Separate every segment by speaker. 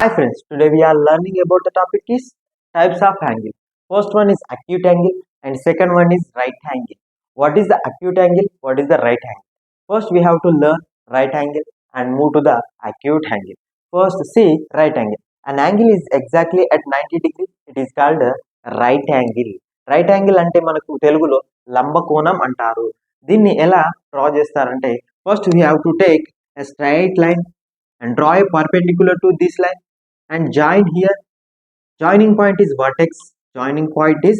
Speaker 1: Hi friends, today we are learning about the topic is types of angle. First one is acute angle and second one is right angle. What is the acute angle? What is the right angle? First we have to learn right angle and move to the acute angle. First see right angle. An angle is exactly at 90 degrees. It is called a right angle. Right angle అంటే మనకు తెలుగులో లంబకోణం అంటారు. దీన్ని ఎలా draw చేస్తారంటే first we have to take a straight line and draw a perpendicular to this line and join here. Joining point is vertex. Joining point is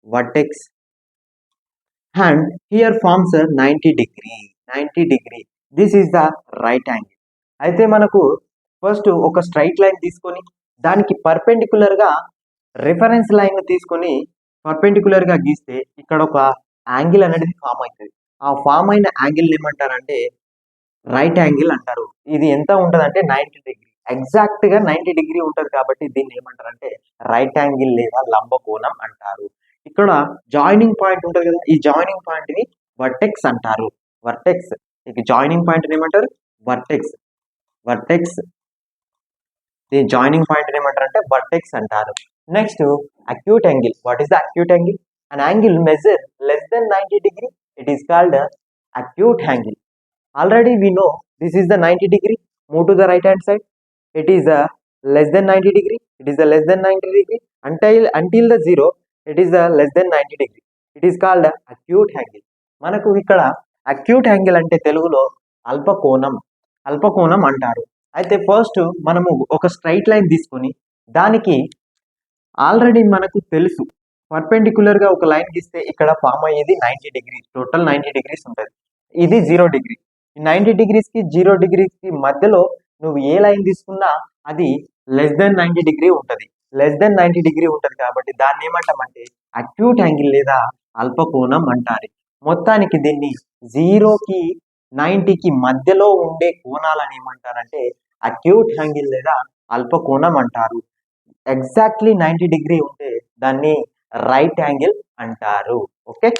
Speaker 1: vertex. And here forms a 90 degree. 90 degree. This is the right angle. అయితే మనకు first ఒక straight line తీసుకొని దానికి perpendicular గా reference line తీసుకొని perpendicular గా గీస్తే ఇక్కడ ఒక యాంగిల్ అనేది ఫామ్ అవుతుంది. ఆ ఫామ్ అయిన యాంగిల్ ఏమంటారంటే రైట్ యాంగిల్ అంటారు. ఇది ఎంత ఉంటుంది అంటే 90 డిగ్రీ, ఎగ్జాక్ట్ గా 90 డిగ్రీ ఉంటుంది కాబట్టి దీన్ని ఏమంటారంటే రైట్ యాంగిల్ లేదా లంబకోణం అంటారు. ఇక్కడ జాయినింగ్ పాయింట్ ఉంటుంది కదా, ఈ జాయినింగ్ పాయింట్ ని వర్టెక్స్ అంటారు. వర్టెక్స్, ఇక జాయినింగ్ పాయింట్ ఏమంటారు వర్టెక్స్. వర్టెక్స్, ఈ జాయినింగ్ పాయింట్ ఏమంటారు అంటే వర్టెక్స్ అంటారు. Next acute angle. What is the acute angle? An angle measure less than 90 degree, it is called acute angle. Already we know this is the 90 degree. Move to the right hand side. It is a less than 90 degree. It is a less than 90 degree until the zero. It is a less than 90 degree. It is called acute angle. మనకు ఇక్కడ acute angle అంటే తెలుగులో అల్పకోణం, అల్పకోణం అంటారు. అయితే first మనము ఒక straight line తీసుకొని దానికి ఆల్రెడీ మనకు తెలుసు పర్పెండిక్యులర్ గా ఒక లైన్ గీస్తే ఇక్కడ ఫామ్ అయ్యేది 90 డిగ్రీస్. టోటల్ 90 డిగ్రీస్ ఉంటుంది. ఇది 0 డిగ్రీ. 90 డిగ్రీస్ కి 0 డిగ్రీస్ కి మధ్యలో నువ్వు ఏ లైన్ తీసుకున్నా అది లెస్ దెన్ 90 డిగ్రీ ఉంటుంది. లెస్ దెన్ 90 డిగ్రీ ఉంటుంది కాబట్టి దాన్ని ఏమంటామంటే అక్యూట్ యాంగిల్ లేదా అల్పకోణం అంటారు. మొత్తానికి దీన్ని 0కి 90కి మధ్యలో ఉండే కోణాలను ఏమంటారంటే అక్యూట్ యాంగిల్ లేదా అల్పకోణం అంటారు. ఎగ్జాక్ట్లీ 90 డిగ్రీ ఉంటే దాన్ని రైట్ యాంగిల్ అంటారు. ఓకే.